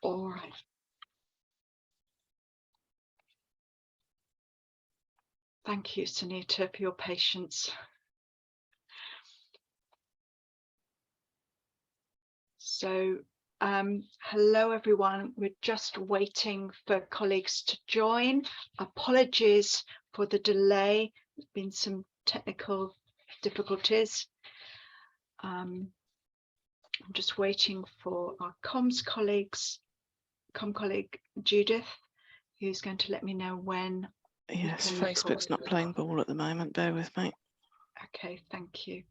All right. Thank you, Sonita, for your patience. So, hello, everyone. We're just waiting for colleagues to join. Apologies for the delay. There's been some technical difficulties. I'm just waiting for our com colleague Judith, who's going to let me know when. Yes, Facebook's not playing ball at the moment. Bear with me. Okay, thank you.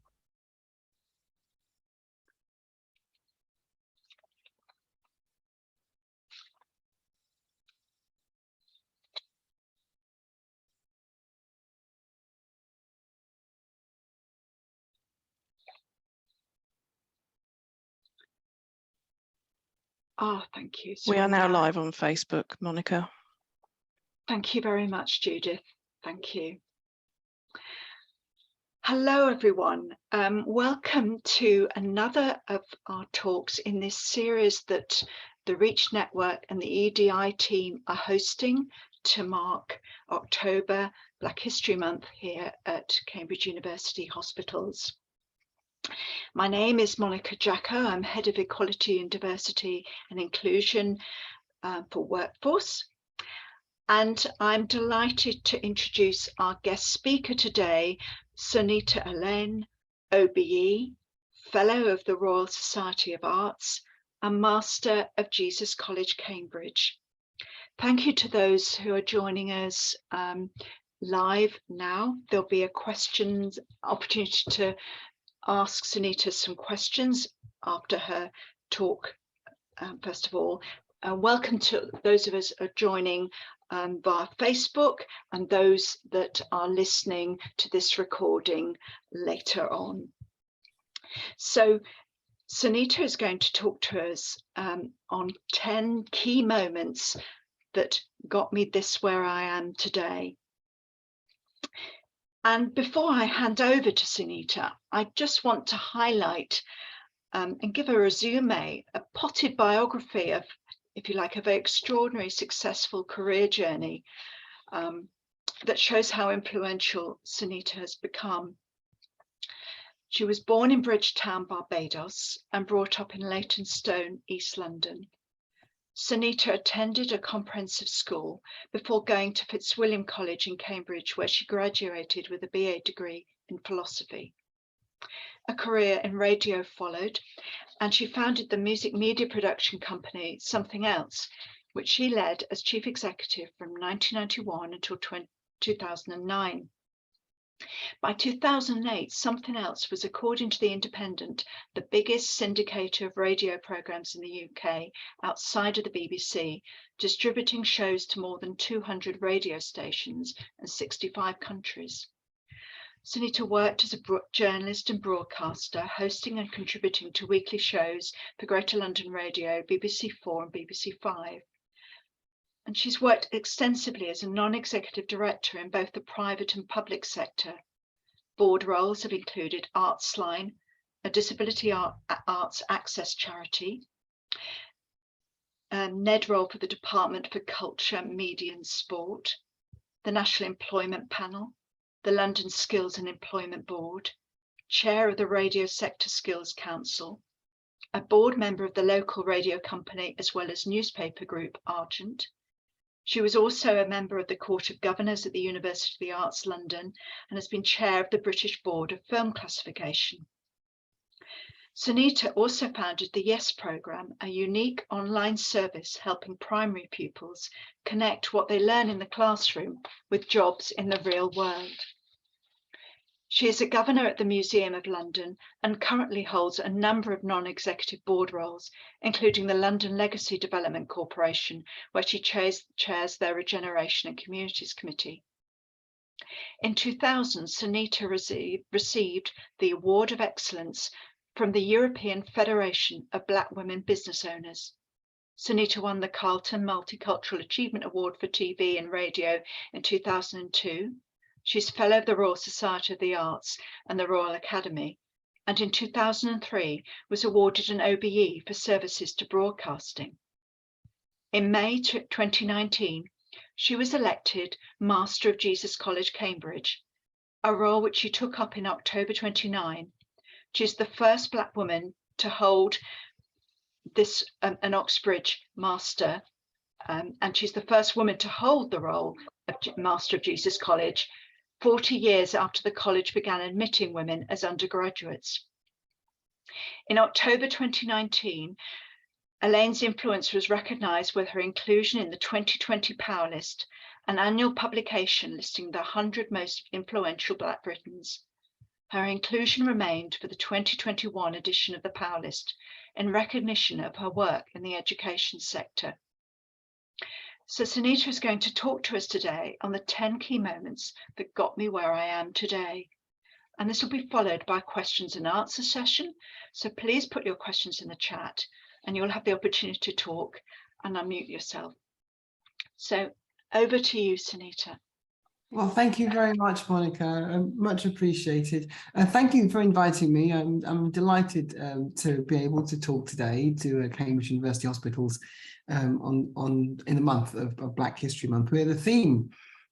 Ah, thank you. So we are now live on Facebook, Monica. Thank you very much, Judith. Thank you. Hello, everyone. Welcome to another of our talks in this series that the Reach Network and the EDI team are hosting to mark October Black History Month here at Cambridge University Hospitals. My name is Monica Jacko. I'm Head of Equality and Diversity and Inclusion for Workforce. And I'm delighted to introduce our guest speaker today, Sonita Alleyne, OBE, Fellow of the Royal Society of Arts and Master of Jesus College, Cambridge. Thank you to those who are joining us live now. There'll be a opportunity to ask Sonita some questions after her talk, first of all. Welcome to those of us who are joining via Facebook and those that are listening to this recording later on. So Sonita is going to talk to us on 10 key moments that got me this where I am today. And before I hand over to Sonita, I just want to highlight and give a resume, a potted biography of, if you like, a very extraordinary, successful career journey that shows how influential Sonita has become. She was born in Bridgetown, Barbados, and brought up in Leytonstone, East London. Sonita attended a comprehensive school before going to Fitzwilliam College in Cambridge, where she graduated with a BA degree in philosophy. A career in radio followed, and she founded the music media production company Something Else, which she led as chief executive from 1991 until 2009. By 2008, Something Else was, according to The Independent, the biggest syndicator of radio programmes in the UK outside of the BBC, distributing shows to more than 200 radio stations and 65 countries. Sonita worked as a journalist and broadcaster, hosting and contributing to weekly shows for Greater London Radio, BBC4 and BBC5. And she's worked extensively as a non-executive director in both the private and public sector. Board roles have included Artsline, a disability arts access charity, a NED role for the Department for Culture, Media and Sport, the National Employment Panel, the London Skills and Employment Board, chair of the Radio Sector Skills Council, a board member of the local radio company as well as newspaper group Argent. She was also a member of the Court of Governors at the University of the Arts London and has been chair of the British Board of Film Classification. Sonita also founded the YES programme, a unique online service helping primary pupils connect what they learn in the classroom with jobs in the real world. She is a governor at the Museum of London and currently holds a number of non-executive board roles, including the London Legacy Development Corporation, where she chairs their Regeneration and Communities Committee. In 2000, Sonita received the Award of Excellence from the European Federation of Black Women Business Owners. Sonita won the Carlton Multicultural Achievement Award for TV and Radio in 2002. She's Fellow of the Royal Society of the Arts and the Royal Academy, and in 2003 was awarded an OBE for services to broadcasting. In May 2019, she was elected Master of Jesus College, Cambridge, a role which she took up in October 29. She's the first Black woman to hold this, an Oxbridge Master, and she's the first woman to hold the role of Master of Jesus College 40 years after the college began admitting women as undergraduates. In October 2019, Alleyne's influence was recognised with her inclusion in the 2020 Power List, an annual publication listing the 100 most influential Black Britons. Her inclusion remained for the 2021 edition of the Power List in recognition of her work in the education sector. So Sonita is going to talk to us today on the 10 key moments that got me where I am today. And this will be followed by a questions and answer session. So please put your questions in the chat and you'll have the opportunity to talk and unmute yourself. So over to you, Sonita. Well, thank you very much, Monica. Much appreciated. Thank you for inviting me. I'm delighted to be able to talk today to Cambridge University Hospitals in the month of Black History Month, where the theme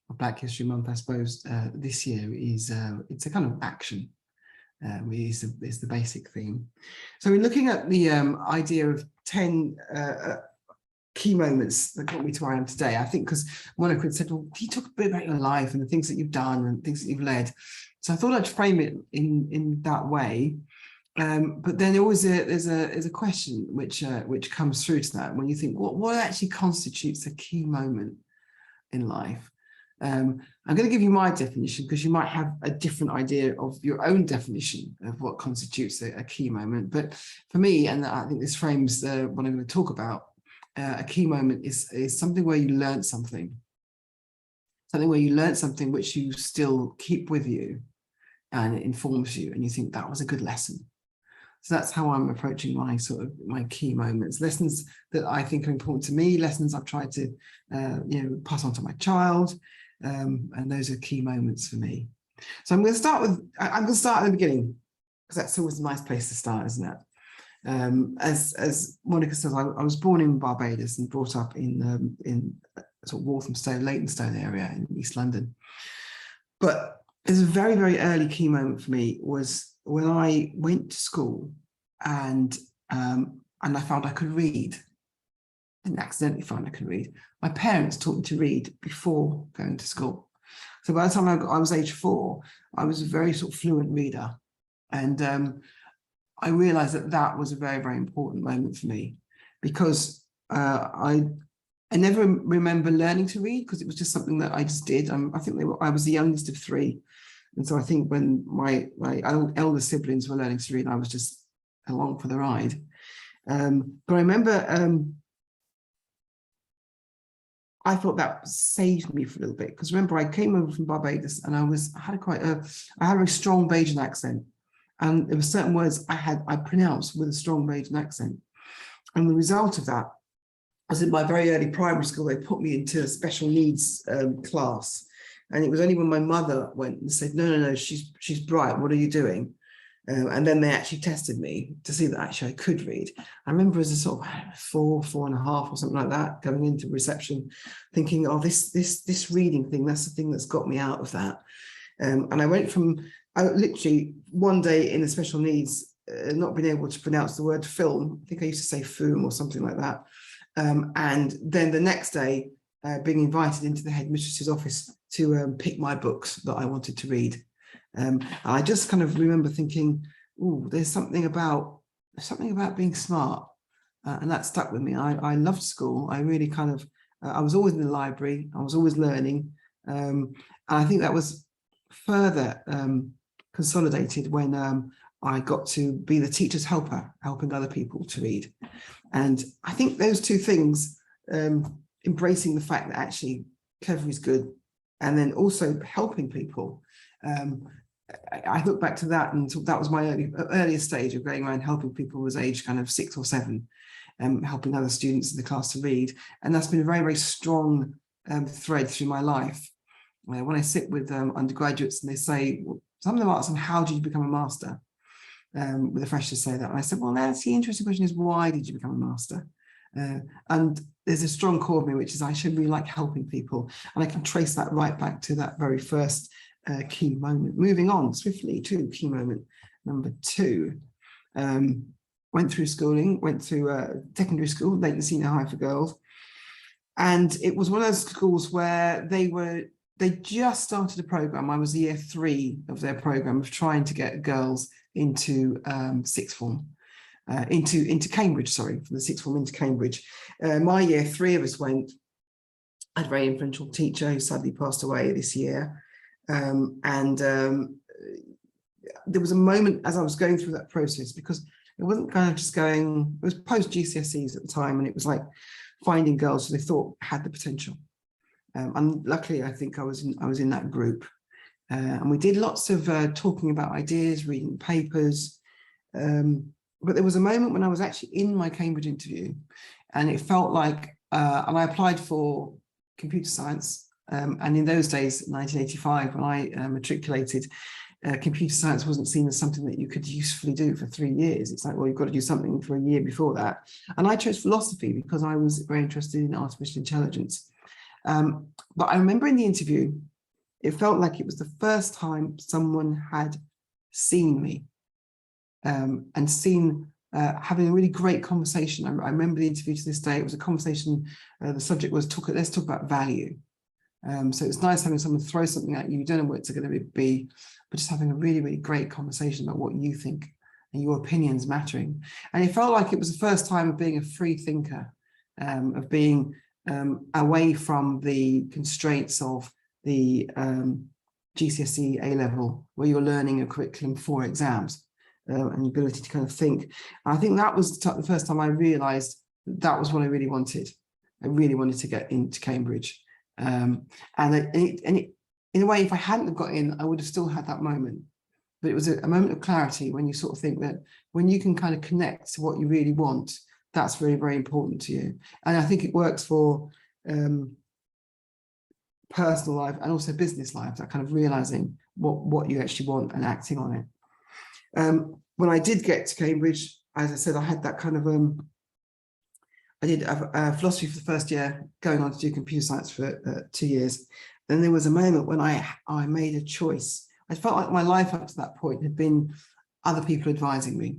of Black History Month, I suppose, this year is it's a kind of action. Is the basic theme. So we're looking at the idea of 10 key moments that got me to where I am today. I think because Monica had said, well, can you talk a bit about your life and the things that you've done and things that you've led? So I thought I'd frame it in that way. But then there's a question which comes through to that when you think, what actually constitutes a key moment in life? I'm going to give you my definition because you might have a different idea of your own definition of what constitutes a key moment. But for me, and I think this frames what I'm going to talk about, a key moment is something where you learn something which you still keep with you and it informs you and you think that was a good lesson. So that's how I'm approaching my key moments, lessons that I think are important to me, lessons I've tried to pass on to my child, and those are key moments for me. So I'm going to start at the beginning because that's always a nice place to start, isn't it? As Monica says, I was born in Barbados and brought up in sort of Walthamstow, Leytonstone area in East London. But there's a very, very early key moment for me was when I went to school and I found I could read. I didn't accidentally find I could read. My parents taught me to read before going to school. So by the time I was age 4, I was a very sort of fluent reader. And I realized that was a very, very important moment for me because I never remember learning to read because it was just something that I just did. I think I was the youngest of 3. And so I think when my elder siblings were learning to read, I was just along for the ride. But I remember I thought that saved me for a little bit because remember I came over from Barbados and I had a very strong Bajan accent. And there were certain words I pronounced with a strong Bajan accent. And the result of that was in my very early primary school, they put me into a special needs class. And it was only when my mother went and said, no, she's bright, what are you doing? And then they actually tested me to see that actually I could read. I remember as a sort of 4.5 or something like that, going into reception, thinking, oh, this reading thing, that's the thing that's got me out of that. And I went from literally one day in the special needs, not being able to pronounce the word film. I think I used to say foom or something like that. And then the next day, being invited into the headmistress's office to pick my books that I wanted to read. I just kind of remember thinking, oh, there's something about being smart. And that stuck with me. I loved school. I really kind of, I was always in the library. I was always learning. And I think that was further consolidated when I got to be the teacher's helper, helping other people to read. And I think those two things, embracing the fact that actually clever is good, and then also helping people. I look back to that and that was my earliest stage of going around helping people was age kind of 6 or 7, helping other students in the class to read. And that's been a very, very strong thread through my life. When I sit with undergraduates and they say, well, something about them, how did you become a master? With the freshers say that. And I said, well, that's the interesting question is, why did you become a master? And there's a strong core of me, which is I should really like helping people. And I can trace that right back to that very first key moment. Moving on swiftly to key moment number 2. Went through schooling, went through secondary school, Leighton Senior High for girls. And it was one of those schools where they just started a program. I was year 3 of their program of trying to get girls into sixth form, into Cambridge, sorry, from the sixth form into Cambridge. My year 3 of us went. I had a very influential teacher who sadly passed away this year. There was a moment as I was going through that process, because it wasn't kind of just going, it was post GCSEs at the time, and it was like finding girls who they thought had the potential. And luckily, I think I was in that group. And we did lots of talking about ideas, reading papers. But there was a moment when I was actually in my Cambridge interview, and it felt like, and I applied for computer science. And in those days, 1985, when I matriculated, computer science wasn't seen as something that you could usefully do for 3 years. It's like, well, you've got to do something for a year before that. And I chose philosophy because I was very interested in artificial intelligence. But I remember in the interview, it felt like it was the first time someone had seen me and seen having a really great conversation. I remember the interview to this day. It was a conversation. The subject was let's talk about value. So it's nice having someone throw something at you. You don't know what it's going to be, but just having a really, really great conversation about what you think and your opinions mattering. And it felt like it was the first time of being a free thinker, of being away from the constraints of the GCSE A-level, where you're learning a curriculum for exams and the ability to kind of think. And I think that was the first time I realised that was what I really wanted. I really wanted to get into Cambridge. In a way, if I hadn't have got in, I would have still had that moment. But it was a moment of clarity when you sort of think that when you can kind of connect to what you really want, that's very, very important to you. And I think it works for personal life and also business life, that kind of realizing what you actually want and acting on it. When I did get to Cambridge, as I said, I had that kind of I did philosophy for the first year, going on to do computer science for 2 years. Then there was a moment when I made a choice. I felt like my life up to that point had been other people advising me.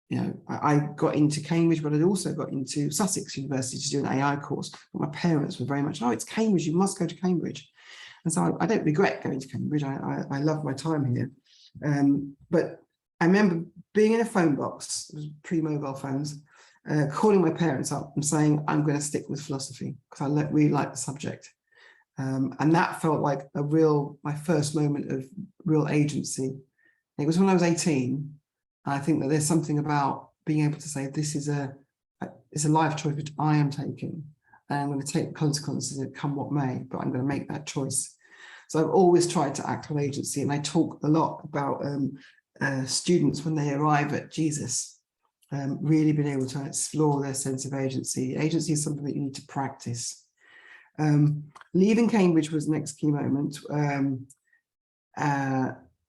You know, I got into Cambridge, but I'd also got into Sussex University to do an AI course. But my parents were very much, oh, it's Cambridge, you must go to Cambridge. And so I don't regret going to Cambridge. I love my time here. But I remember being in a phone box, it was pre-mobile phones, calling my parents up and saying, I'm going to stick with philosophy because I really like the subject. And that felt like my first moment of real agency. It was when I was 18. And I think that there's something about being able to say, this is it's a life choice which I am taking. And I'm going to take the consequences of it come what may, but I'm going to make that choice. So I've always tried to act on agency. And I talk a lot about students when they arrive at Jesus, really being able to explore their sense of agency. Agency is something that you need to practice. Leaving Cambridge was the next key moment.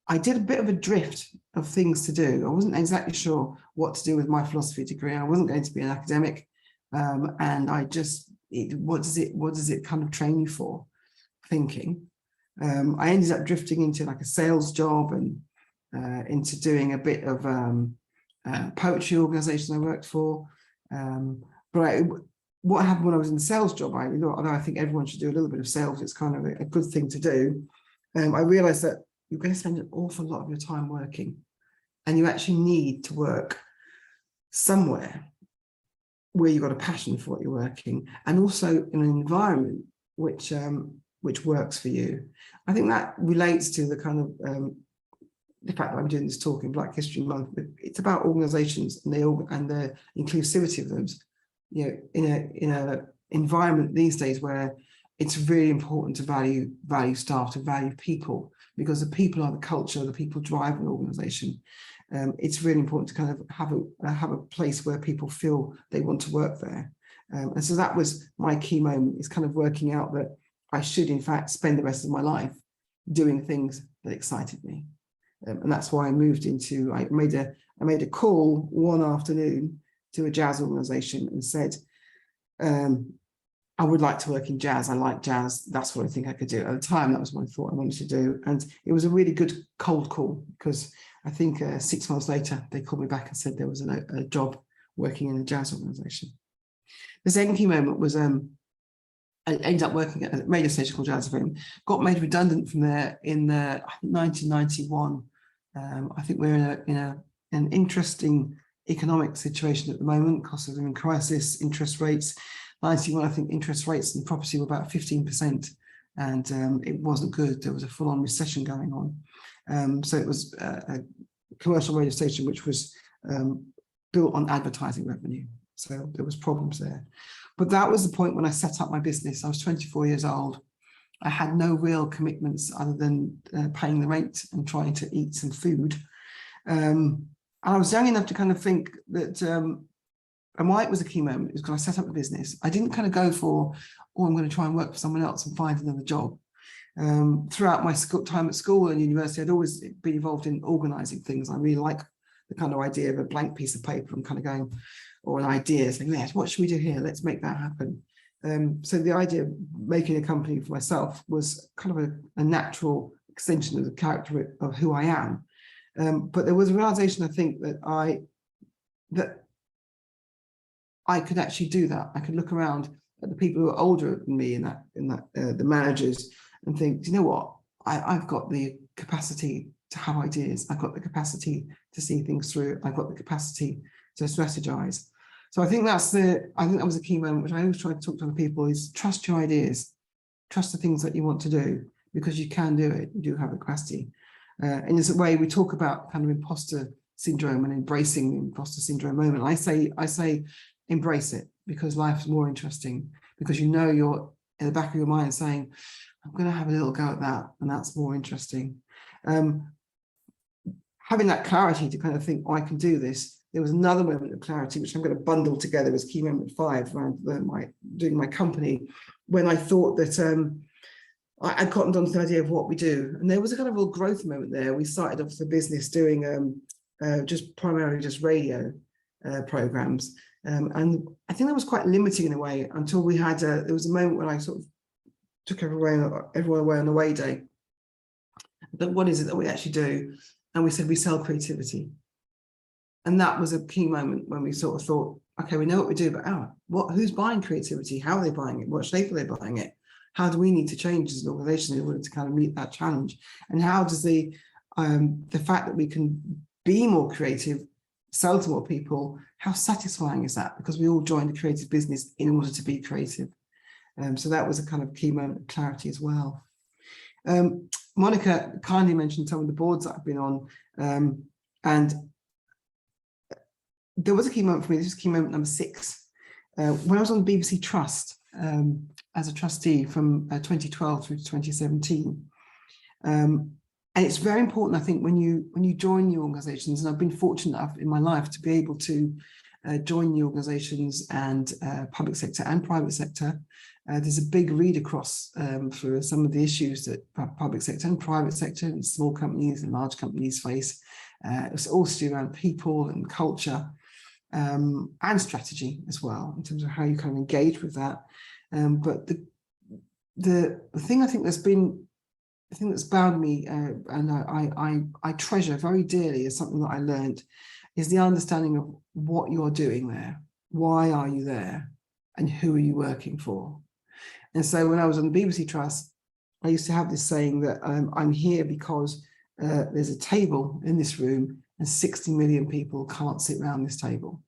I did a bit of a drift of things to do. I wasn't exactly sure what to do with my philosophy degree. I wasn't going to be an academic, and I just, what does it kind of train you for? Thinking. I ended up drifting into like a sales job and into doing a bit of poetry organisation I worked for. But what happened when I was in the sales job, although I think everyone should do a little bit of sales, it's kind of a good thing to do. I realised that you're going to spend an awful lot of your time working, and you actually need to work somewhere where you've got a passion for what you're working, and also in an environment which works for you. I think that relates to the kind of the fact that I'm doing this talk in Black History Month. But it's about organisations and the inclusivity of them. You know, in a environment these days where it's really important to value staff, to value people, because the people are the culture, the people drive an organisation. It's really important to kind of have a place where people feel they want to work there. And so that was my key moment, is kind of working out that I should in fact spend the rest of my life doing things that excited me. And that's why I moved into, I made a call one afternoon to a jazz organisation and said, I would like to work in jazz. I like jazz. That's what I think I could do. At the time, that was what I thought I wanted to do. And it was a really good cold call, because I think 6 months later, they called me back and said there was a job working in a jazz organisation. The second key moment was I ended up working at a radio station called Jazz FM, got made redundant from there in 1991. I think we're in an interesting economic situation at the moment, cost of living crisis, interest rates. 91, I think interest rates in property were about 15%, and it wasn't good. There was a full-on recession going on. So it was a commercial radio station which was built on advertising revenue. So there was problems there. But that was the point when I set up my business. I was 24 years old. I had no real commitments other than paying the rent and trying to eat some food. And I was young enough to kind of think that, and why it was a key moment is because I set up the business. I didn't kind of go for, oh, I'm going to try and work for someone else and find another job. Throughout my time at school and university, I'd always been involved in organising things. I really like the kind of idea of a blank piece of paper and kind of going, or an idea saying, yes, what should we do here? Let's make that happen. So the idea of making a company for myself was kind of a natural extension of the character of who I am. But there was a realization, I think, that I could actually do that. I could look around at the people who are older than me the managers, and think, do you know what? I've got the capacity to have ideas. I've got the capacity to see things through. I've got the capacity to strategize. So I think that was a key moment, which I always try to talk to other people, is trust your ideas, trust the things that you want to do, because you can do it. You do have the capacity. In this way, we talk about kind of imposter syndrome and embracing the imposter syndrome moment. I say embrace it, because life is more interesting, because you know you're in the back of your mind saying, I'm going to have a little go at that, and that's more interesting. Having that clarity to kind of think, oh, I can do this. There was another moment of clarity, which I'm going to bundle together as key moment 5 around doing my company, when I thought that I cottoned on to the idea of what we do. And there was a kind of real growth moment there. We started off the business doing primarily just radio programs. And I think that was quite limiting in a way, until we had, there was a moment when I sort of took everyone away on away day. But what is it that we actually do? And we said we sell creativity. And that was a key moment when we sort of thought, okay, we know what we do, but who's buying creativity? How are they buying it? What shape are they buying it? How do we need to change as an organization in order to kind of meet that challenge? And how does the fact that we can be more creative, sell to more people, how satisfying is that? Because we all joined the creative business in order to be creative. So that was a kind of key moment of clarity as well. Monica kindly mentioned some of the boards that I've been on, and there was a key moment for me. This was key moment number 6. When I was on the BBC Trust as a trustee from 2012 through to 2017. And it's very important, I think, when you join new organisations, and I've been fortunate enough in my life to be able to join new organisations and public sector and private sector. There's a big read across for some of the issues that public sector and private sector and small companies and large companies face. It's also around people and culture and strategy as well, in terms of how you kind of engage with that. But the thing I think that's bound me and I treasure very dearly is something that I learned, is the understanding of what you're doing there. Why are you there? And who are you working for? And so when I was on the BBC Trust, I used to have this saying that I'm here because there's a table in this room and 60 million people can't sit around this table.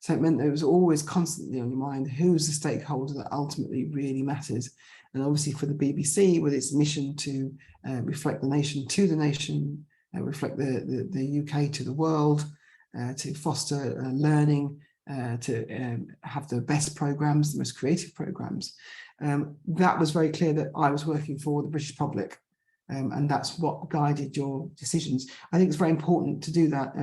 So it meant that it was always constantly on your mind, who's the stakeholder that ultimately really matters? And obviously for the BBC, with its mission to reflect the nation to the nation, reflect the UK to the world, to foster learning, to have the best programs, the most creative programs. That was very clear that I was working for the British public, and that's what guided your decisions. I think it's very important to do that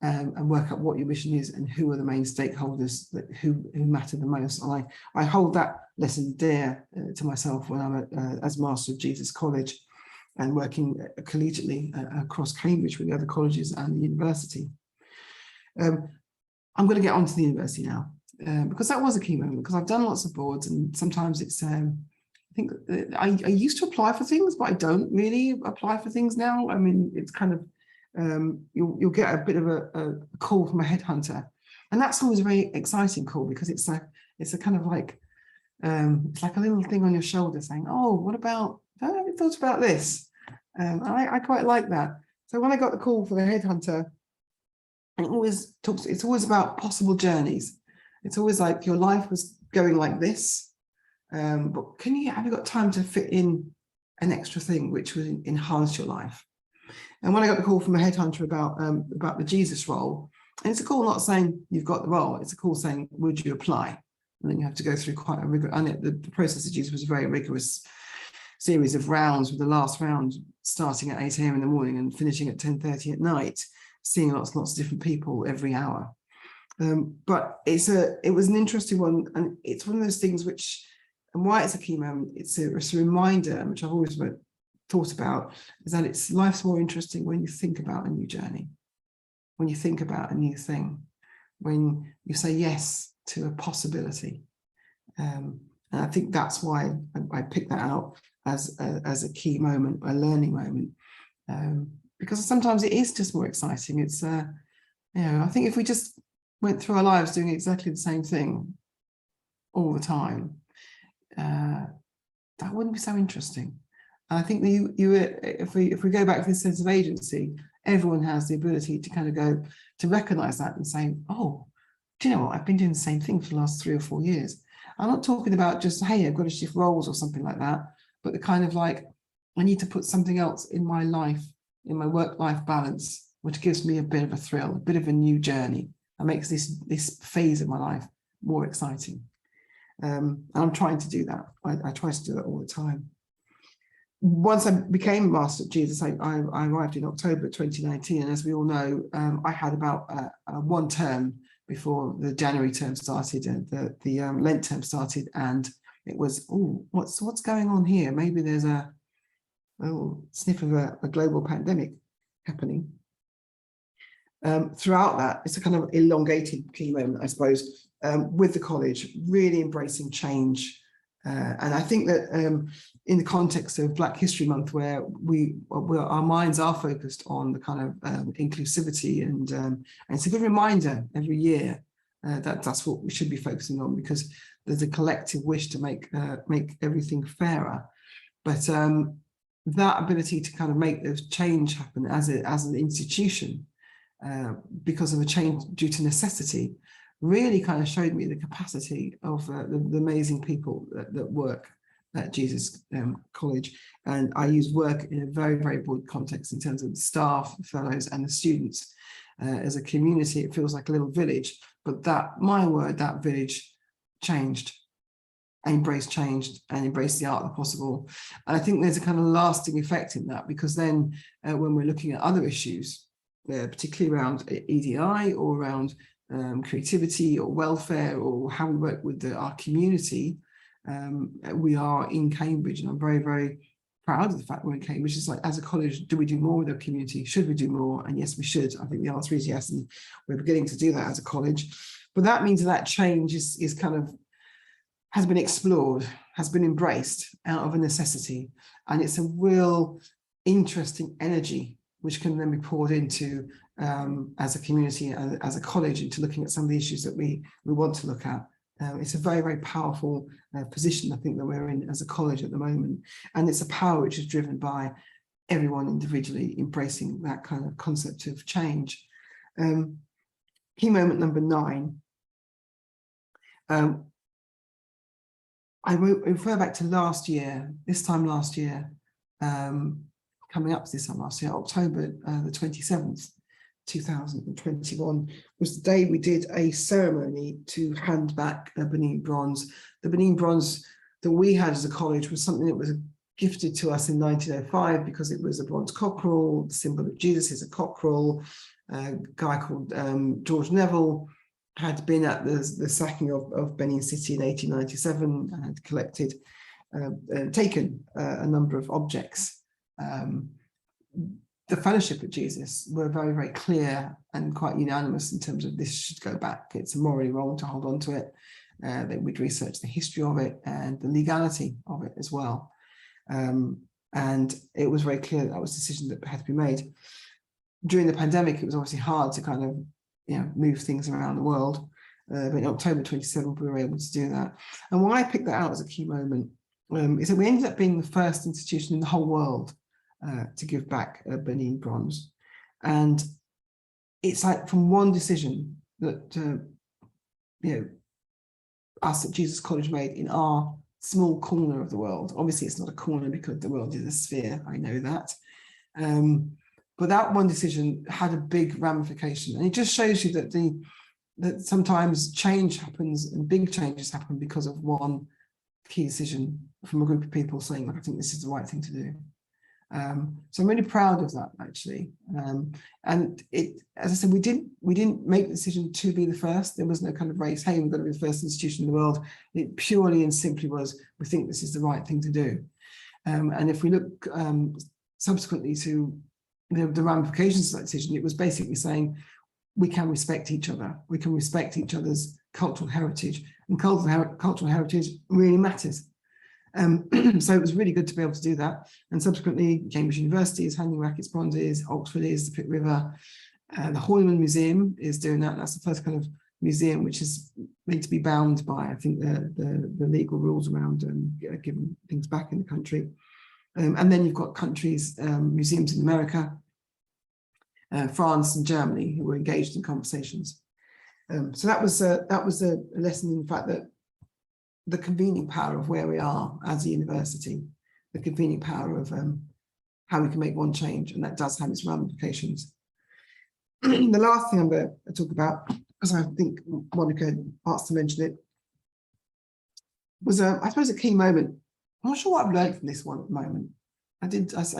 and work out what your mission is and who are the main stakeholders who matter the most. And I hold that lesson dear to myself when I'm as Master of Jesus College and working collegiately across Cambridge with the other colleges and the university. I'm going to get on to the university now. because that was a key moment, because I've done lots of boards, and sometimes it's, I think I used to apply for things, but I don't really apply for things now. I mean, it's kind of, you'll get a bit of a call from a headhunter, and that's always a very exciting call, because it's a kind of like, it's like a little thing on your shoulder saying, oh, what about, have you thought about this? I quite like that. So when I got the call for the headhunter, it's always about possible journeys. It's always like your life was going like this, but have you got time to fit in an extra thing which would enhance your life? And when I got the call from a headhunter about the Jesus role, and it's a call not saying you've got the role, it's a call saying, would you apply? And then you have to go through quite a rigorous, and the process of Jesus was a very rigorous series of rounds, with the last round starting at 8 a.m. in the morning and finishing at 10:30 at night, seeing lots and lots of different people every hour. But it was an interesting one, and it's one of those things which, and why it's a key moment, it's a reminder, which I've always thought about, is that life's more interesting when you think about a new journey, when you think about a new thing, when you say yes to a possibility. And I think that's why I picked that out as a key moment, a learning moment, because sometimes it is just more exciting. It's I think if we just went through our lives doing exactly the same thing all the time, that wouldn't be so interesting. And I think if we go back to this sense of agency, everyone has the ability to kind of go to recognize that and say, oh, do you know what, I've been doing the same thing for the last 3 or 4 years. I'm not talking about just, hey, I've got to shift roles or something like that, but the kind of like, I need to put something else in my life, in my work-life balance, which gives me a bit of a thrill, a bit of a new journey, and makes this phase of my life more exciting. And I'm trying to do that. I try to do that all the time. Once I became a Master at Jesus, I arrived in October 2019, and as we all know, I had about one term before the January term started, and the Lent term started, and it was, oh, what's going on here? Maybe there's a sniff of a global pandemic happening. Throughout that, it's a kind of elongated key moment, I suppose, with the college, really embracing change. And I think that in the context of Black History Month, where our minds are focused on the kind of inclusivity, and it's a good reminder every year that that's what we should be focusing on, because there's a collective wish to make everything fairer. But that ability to kind of make the change happen as an institution, because of a change due to necessity, really kind of showed me the capacity of the amazing people that work at Jesus College. And I use work in a very, very broad context in terms of the staff, the fellows, and the students. As a community, it feels like a little village, but that village changed, embraced the art of the possible. And I think there's a kind of lasting effect in that, because then when we're looking at other issues, particularly around EDI or around creativity or welfare, or how we work with our community, we are in Cambridge, and I'm very, very proud of the fact we're in Cambridge. It's like, as a college, do we do more with our community? Should we do more? And yes, we should. I think the answer is yes, and we're beginning to do that as a college. But that means that change is kind of, has been explored, has been embraced out of a necessity, and it's a real interesting energy which can then be poured into as a community and as a college, into looking at some of the issues that we want to look at. It's a very, very powerful position, I think, that we're in as a college at the moment. And it's a power which is driven by everyone individually embracing that kind of concept of change. Key moment number 9. I refer back to last year, coming up to this time last year, October the 27th, 2021, was the day we did a ceremony to hand back a Benin bronze. The Benin bronze that we had as a college was something that was gifted to us in 1905 because it was a bronze cockerel. The symbol of Jesus is a cockerel. A guy called George Neville had been at the sacking of Benin City in 1897 and had collected and taken a number of objects the fellowship of Jesus were very, very clear and quite unanimous in terms of this should go back. It's morally wrong to hold on to it. That we'd research the history of it and the legality of it as well. And it was very clear that was a decision that had to be made. During the pandemic, it was obviously hard to kind of, move things around the world. But in October 27th, we were able to do that. And why I picked that out as a key moment is that we ended up being the first institution in the whole world to give back a Benin bronze. And it's like from one decision that, us at Jesus College made in our small corner of the world. Obviously, it's not a corner because the world is a sphere. I know that. But that one decision had a big ramification. And it just shows you that that sometimes change happens and big changes happen because of one key decision from a group of people saying, I think this is the right thing to do. So I'm really proud of that, actually. And it, as I said, we didn't make the decision to be the first. There was no kind of race, hey, we've got to be the first institution in the world. It purely and simply was, we think this is the right thing to do. And if we look subsequently to the ramifications of that decision, it was basically saying, we can respect each other. We can respect each other's cultural heritage, and cultural heritage really matters. So it was really good to be able to do that. And subsequently, Cambridge University is handing back its bronzes, Oxford is, the Pitt River, the Horniman Museum is doing that. That's the first kind of museum which is made to be bound by, I think, the legal rules around giving things back in the country. And then you've got countries, museums in America, France and Germany, who were engaged in conversations. So that was a lesson in the fact that the convening power of where we are as a university, the convening power of how we can make one change, and that does have its ramifications. The last thing I'm going to talk about, because I think Monica asked to mention it, was I suppose a key moment. I'm not sure what I've learned from this one at the moment. I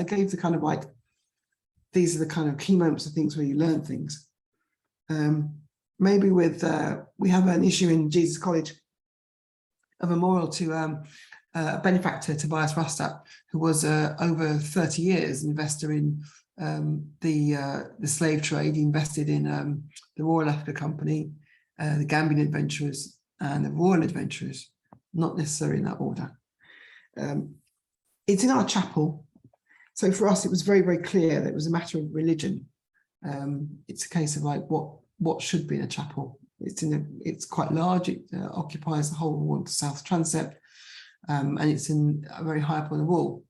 gave the kind of like, these are the kind of key moments of things where you learn things. Maybe with, we have an issue in Jesus College of a memorial to a benefactor, Tobias Rustat, who was over 30 years an investor in the slave trade. He invested in the Royal Africa Company, the Gambian Adventurers, and the Royal Adventurers, not necessarily in that order. It's in our chapel. So for us, it was very, very clear that it was a matter of religion. It's a case of like what should be in a chapel. It's quite large. It occupies the whole north to south transept, and it's very high up on the wall.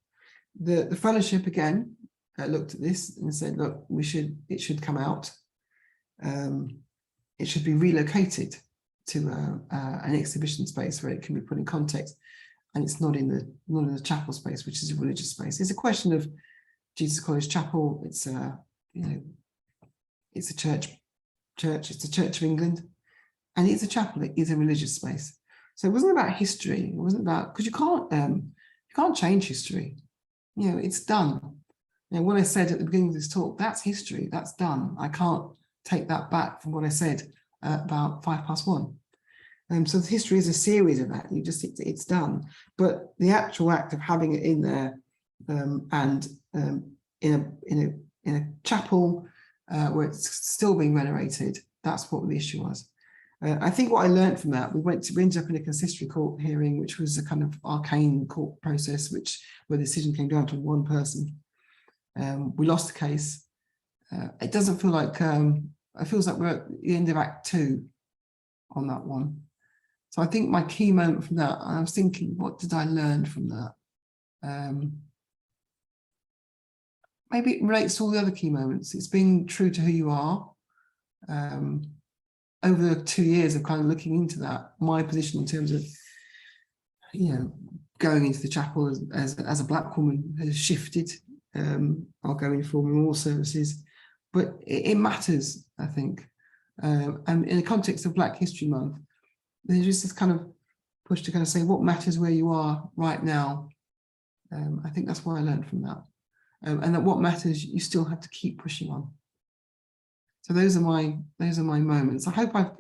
The fellowship again looked at this and said, look, it should come out. It should be relocated to an exhibition space where it can be put in context, and it's not in the chapel space, which is a religious space. It's a question of Jesus College Chapel. It's it's a church. It's the Church of England, and it's a chapel. It is a religious space. So it wasn't about history. It wasn't about, because you can't change history. It's done. What I said at the beginning of this talk, that's history. That's done. I can't take that back from what I said about 1:05. So the history is a series of that. It's done. But the actual act of having it in there and in a chapel where it's still being venerated, that's what the issue was. I think what I learned from that, we ended up in a consistory court hearing, which was a kind of arcane court process, where the decision came down to one person. We lost the case. It doesn't feel like, it feels like we're at the end of Act 2 on that one. So I think my key moment from that, I was thinking, what did I learn from that? Maybe it relates to all the other key moments. It's being true to who you are. Over the 2 years of kind of looking into that, my position in terms of, going into the chapel as a Black woman has shifted. I'll go in for memorial services, but it matters, I think. And in the context of Black History Month, there's just this kind of push to kind of say what matters where you are right now. I think that's what I learned from that. And that what matters, you still have to keep pushing on. So those are my moments. I hope I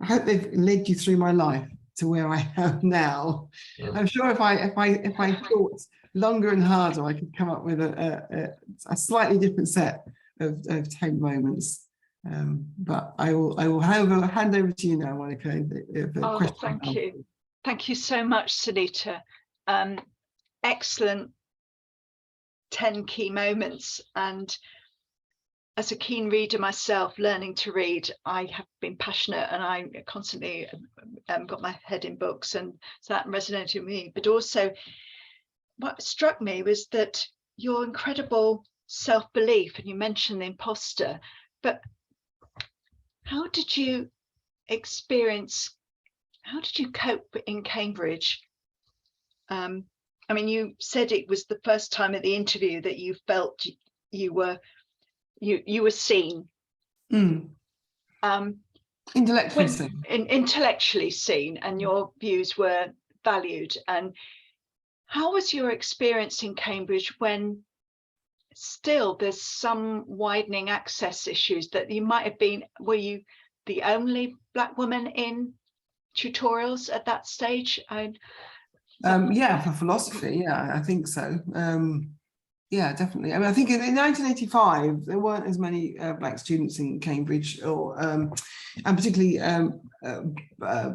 hope they've led you through my life to where I am now. Yeah. I'm sure if I thought longer and harder, I could come up with a slightly different set of 10 moments. But I will hand over to you now, Monica. Oh, thank you so much, Sonita. Excellent 10 key moments. And as a keen reader myself, learning to read, I have been passionate, and I constantly got my head in books, and so that resonated with me. But also what struck me was that your incredible self-belief, and you mentioned the imposter, but how did you cope in Cambridge? I mean, you said it was the first time at the interview that you felt you were seen. Intellectually seen. Intellectually seen, and your views were valued. And how was your experience in Cambridge when still there's some widening access issues that you might have been? Were you the only Black woman in tutorials at that stage? Yeah, for philosophy, yeah, I think so. Yeah, definitely. I mean, I think in 1985 there weren't as many Black students in Cambridge, or and particularly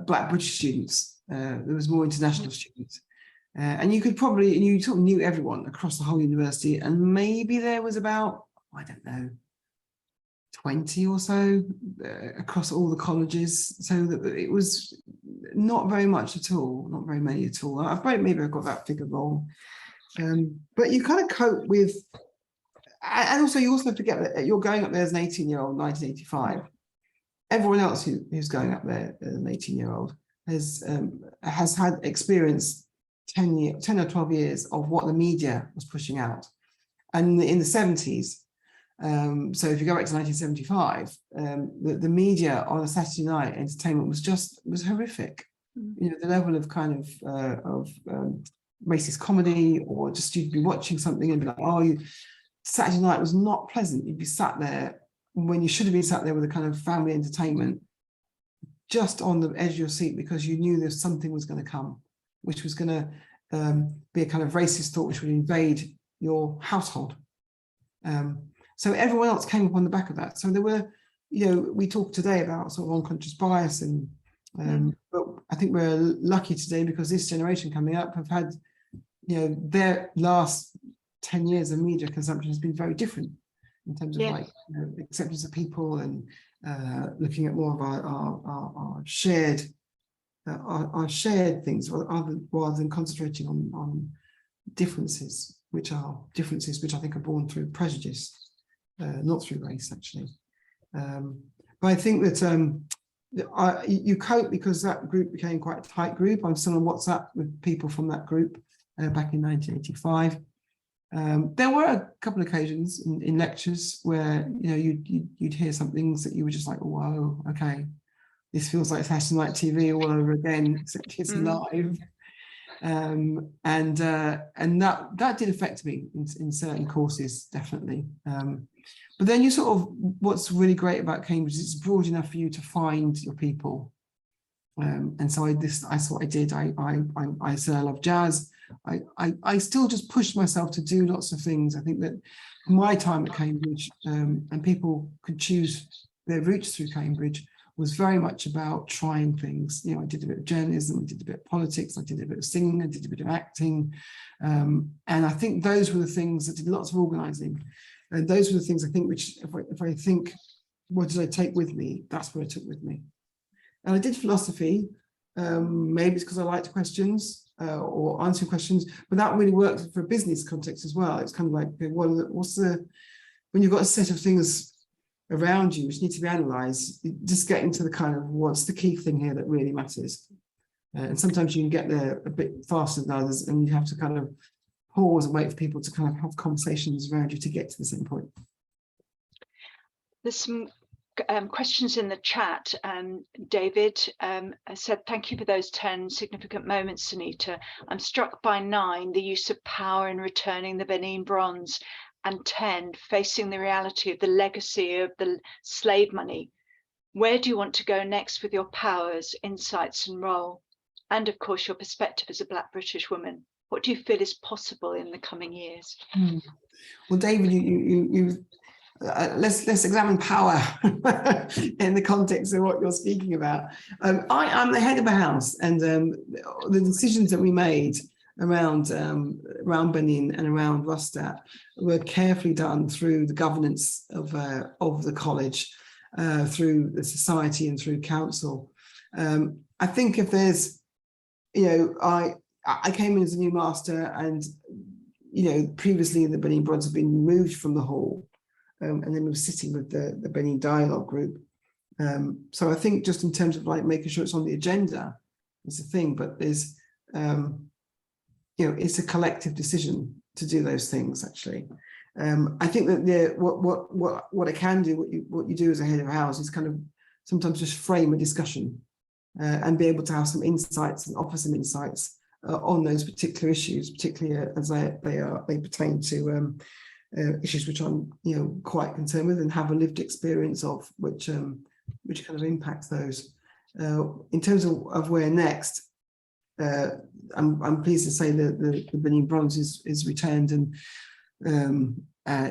Black British students. There was more international students, and you sort of knew everyone across the whole university. And maybe there was about, I don't know, 20 or so across all the colleges, so that it was not very much at all, not very many at all. Maybe I got that figure wrong. But you kind of cope with, and also you also forget that you're going up there as an 18-year-old, 1985. Everyone else who's going up there as an 18-year-old has had experience 10 or 12 years of what the media was pushing out. And in the 70s, so if you go back to 1975, the media on a Saturday night entertainment was horrific. You know, the level of kind of racist comedy, or just you'd be watching something and be like, Saturday night was not pleasant. You'd be sat there when you should have been sat there with a kind of family entertainment, just on the edge of your seat, because you knew there's something was going to come, which was going to be a kind of racist thought which would invade your household. So everyone else came up on the back of that. So there were, we talked today about sort of unconscious bias, and but I think we're lucky today because this generation coming up have had, their last 10 years of media consumption has been very different in terms of acceptance of people, and looking at more of our shared things rather than concentrating on differences, which I think are born through prejudice. Not through race, actually. But I think that you cope because that group became quite a tight group. I'm still on WhatsApp with people from that group back in 1985. There were a couple of occasions in lectures where you'd hear some things that you were just like, oh, whoa, okay, this feels like Saturday Night TV all over again, except it's live. And that did affect me in certain courses, definitely. But then what's really great about Cambridge is it's broad enough for you to find your people. And so that's what I did. I said I love jazz. I still just pushed myself to do lots of things. I think that my time at Cambridge, and people could choose their routes through Cambridge, was very much about trying things. I did a bit of journalism, I did a bit of politics, I did a bit of singing, I did a bit of acting. And I think those were the things that did lots of organising. And those were the things I think which, if I think, what did I take with me? That's what I took with me. And I did philosophy. Maybe it's because I liked questions or answering questions, but that really worked for a business context as well. It's kind of like, when you've got a set of things around you which need to be analysed, just getting to the kind of what's the key thing here that really matters. And sometimes you can get there a bit faster than others, and you have to kind of pause and wait for people to kind of have conversations around you to get to the same point. There's some questions in the chat. David said, thank you for those 10 significant moments, Sonita. I'm struck by 9, the use of power in returning the Benin bronze, and 10, facing the reality of the legacy of the slave money. Where do you want to go next with your powers, insights and role? and of course your perspective as a Black British woman. What do you feel is possible in the coming years? Well, David, let's examine power in the context of what you're speaking about. I'm the head of a house, and the decisions that we made around Benin and around Rostat were carefully done through the governance of the college, through the society and through council. I think if there's, I came in as a new master, and previously the Benin Bronze had been moved from the hall, and then we were sitting with the Benin Dialogue Group. So I think just in terms of like making sure it's on the agenda is the thing, but there's it's a collective decision to do those things. Actually, I think that what I can do, what you do as a head of house, is kind of sometimes just frame a discussion and be able to have some insights and offer some insights on those particular issues, particularly as they pertain to issues which I'm quite concerned with and have a lived experience of, which kind of impacts those. In terms of where next, I'm pleased to say that the Benin Bronze is returned and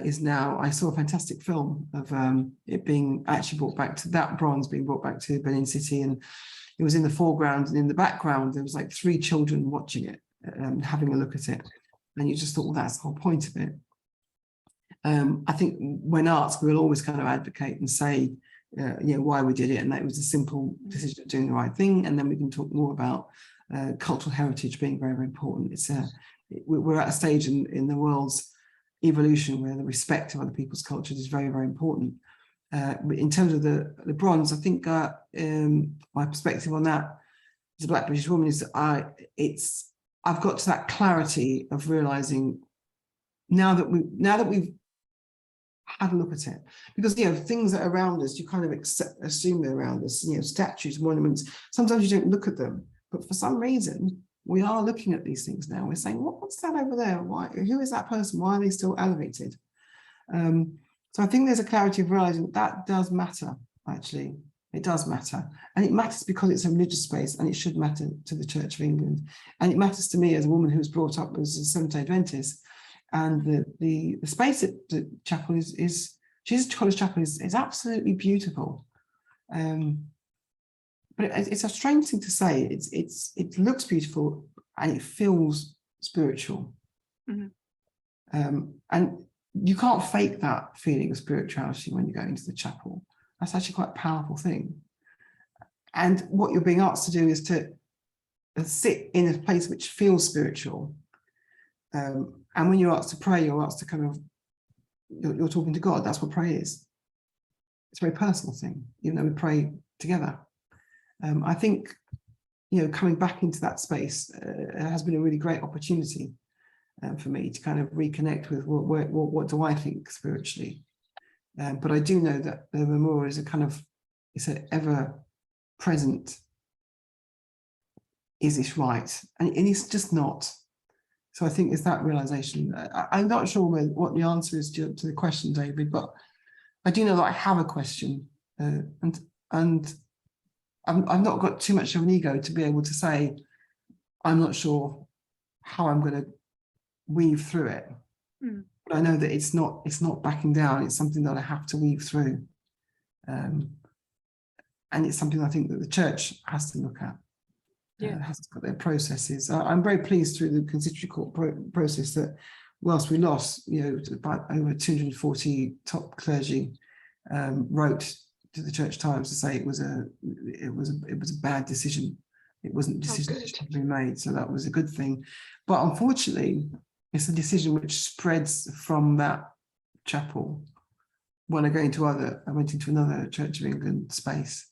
is now. I saw a fantastic film of it being actually brought back to that bronze being brought back to Benin City, and it was in the foreground, and in the background there was like 3 children watching it, having a look at it, and you just thought, well, that's the whole point of it. I think when asked, we'll always kind of advocate and say, why we did it, and that it was a simple decision of doing the right thing, and then we can talk more about cultural heritage being very, very important. We're at a stage in the world's evolution where the respect of other people's cultures is very, very important. In terms of the bronze, I think my perspective on that as a Black British woman is I've got to that clarity of realizing now that we've had a look at it, because things that are around us, you kind of assume they're around us. Statues, monuments. Sometimes you don't look at them, but for some reason we are looking at these things now. We're saying, what's that over there? Why? Who is that person? Why are they still elevated? So I think there's a clarity of realizing that does matter. Actually, it does matter, and it matters because it's a religious space, and it should matter to the Church of England, and it matters to me as a woman who was brought up as a Seventh-day Adventist. And the space at the chapel is Jesus College Chapel is absolutely beautiful, but it's a strange thing to say. It looks beautiful and it feels spiritual, and you can't fake that feeling of spirituality when you go into the chapel. That's actually quite a powerful thing. And what you're being asked to do is to sit in a place which feels spiritual. And when you're asked to pray, you're asked to kind of, you're talking to God. That's what prayer is. It's a very personal thing, even though we pray together. I think, coming back into that space has been a really great opportunity for me to kind of reconnect with what do I think spiritually. But I do know that the memorial is it's an ever present, is this right? And it's just not. So I think it's that realization. I'm not sure what the answer is to the question, David, but I do know that I have a question, and I've not got too much of an ego to be able to say I'm not sure how I'm going to weave through it. But I know that it's not backing down. It's something that I have to weave through, and it's something I think that the church has to look at. Has got their processes. I'm very pleased through the consistory court process that whilst we lost, about over 240 top clergy wrote to the Church Times to say it was a bad decision. It wasn't a decision that should be made, so that was a good thing. But unfortunately, it's a decision which spreads from that chapel. When I went into another Church of England space,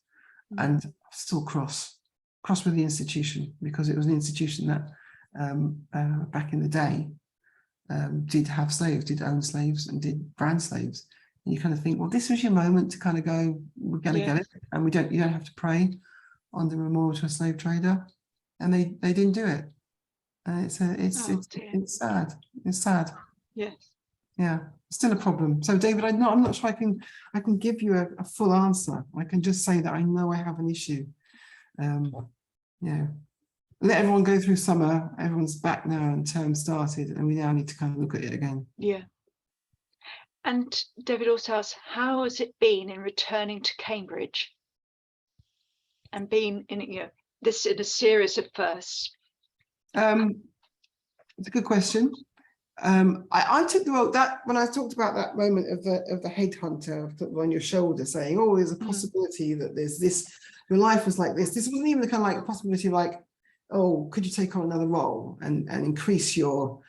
and I'm still cross with the institution, because it was an institution that back in the day did have slaves, did own slaves, and did brand slaves. And you kind of think, well, this was your moment to kind of go, we're going to get it, and you don't have to pray on the memorial to a slave trader, and they didn't do it. It's sad. It's sad. Yes. Yeah, still a problem. So, David, I'm not sure I can give you a full answer. I can just say that I know I have an issue. let everyone go through summer. Everyone's back now and term started, and we now need to kind of look at it again. Yeah. And David also asks, how has it been in returning to Cambridge and being in, this in a series of firsts? It's a good question. I took the role that when I talked about that moment of the headhunter on your shoulder saying, oh, there's a possibility that there's this, your life was like this. This wasn't even the kind of like a possibility like, oh, could you take on another role and increase your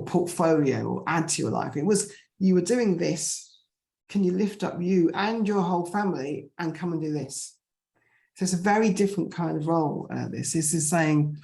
portfolio or add to your life? It was, you were doing this. Can you lift up you and your whole family and come and do this? So it's a very different kind of role. This is saying,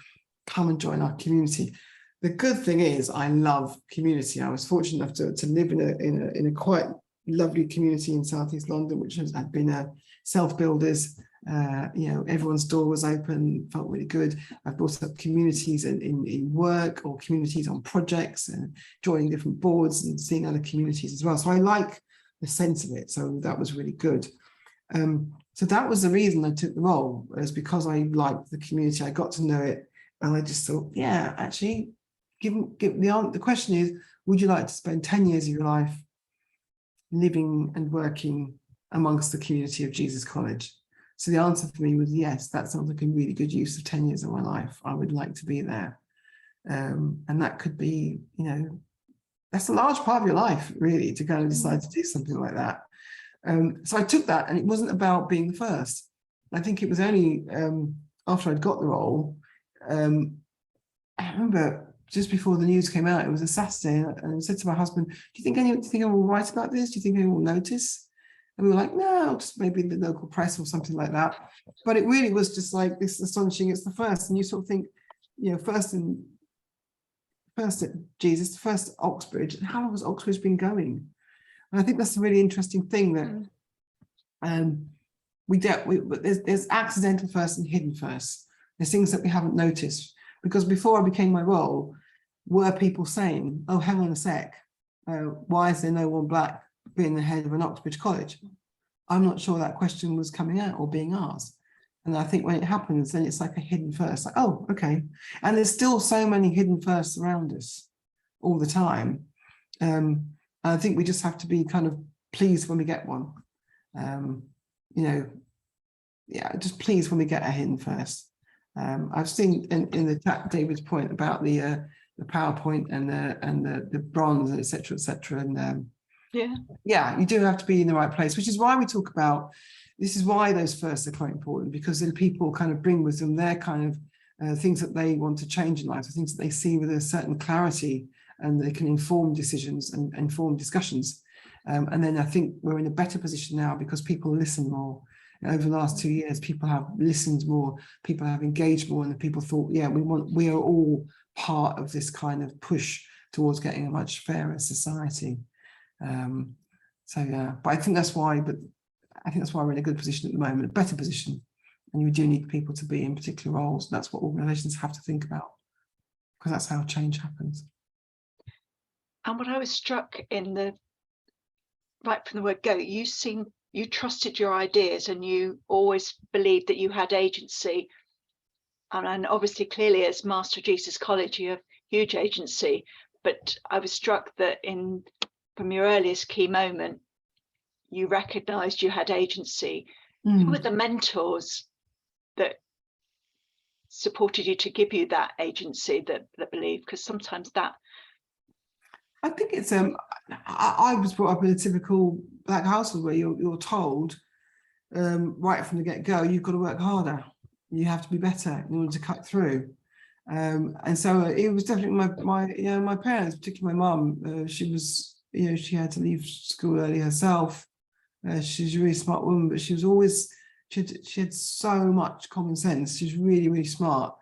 come and join our community. The good thing is I love community. I was fortunate enough to live in a quite lovely community in Southeast London, which had been self-builders. Everyone's door was open, felt really good. I've brought up communities in work or communities on projects and joining different boards and seeing other communities as well. So I like the sense of it. So that was really good. So that was the reason I took the role, was because I liked the community. I got to know it, and I just thought, yeah, actually, the question is, would you like to spend 10 years of your life living and working amongst the community of Jesus College? So the answer for me was yes. That sounds like a really good use of 10 years of my life. I would like to be there, and that could be, that's a large part of your life, really, to kind of decide to do something like that. So I took that, and it wasn't about being the first. I think it was only after I'd got the role. I remember just before the news came out, it was a Saturday, and I said to my husband, do you think anyone will write about this? Do you think anyone will notice? And we were like, no, just maybe the local press or something like that. But it really was just like this astonishing, it's the first. And you sort of think, first at Jesus, first at Oxbridge, and how long has Oxbridge been going? And I think that's a really interesting thing that there's accidental first and hidden first. There's things that we haven't noticed, because before I became my role, were people saying, oh, hang on a sec, why is there no one black being the head of an Oxbridge college? I'm not sure that question was coming out or being asked. And I think when it happens, then it's like a hidden first, like, oh, okay. And there's still so many hidden firsts around us all the time. I think we just have to be kind of pleased when we get one. Just pleased when we get a hidden first. I've seen in the chat David's point about the PowerPoint and the bronze, et cetera, and you do have to be in the right place, which is why we talk about, this is why those firsts are quite important, because then people kind of bring with them their kind of things that they want to change in life, the things that they see with a certain clarity, and they can inform decisions and inform discussions. And then I think we're in a better position now because people listen more. Over the last 2 years, people have listened more, people have engaged more, and people thought, yeah, we are all part of this kind of push towards getting a much fairer society. But I think that's why we're in a good position at the moment, a better position. And you do need people to be in particular roles. That's what organisations have to think about, because that's how change happens. And what I was struck right from the word go, you trusted your ideas, and you always believed that you had agency. And obviously, clearly, as Master of Jesus College, you have huge agency. But I was struck that from your earliest key moment, you recognised you had agency. Who were the mentors that supported you to give you that agency, that belief? Because sometimes that, I think it's I was brought up in a typical black household where you're told right from the get-go, you've got to work harder, you have to be better in order to cut through. And so it was definitely my parents, particularly my mum. She was, she had to leave school early herself. She's a really smart woman, but she was always, she had so much common sense. She's really, really smart,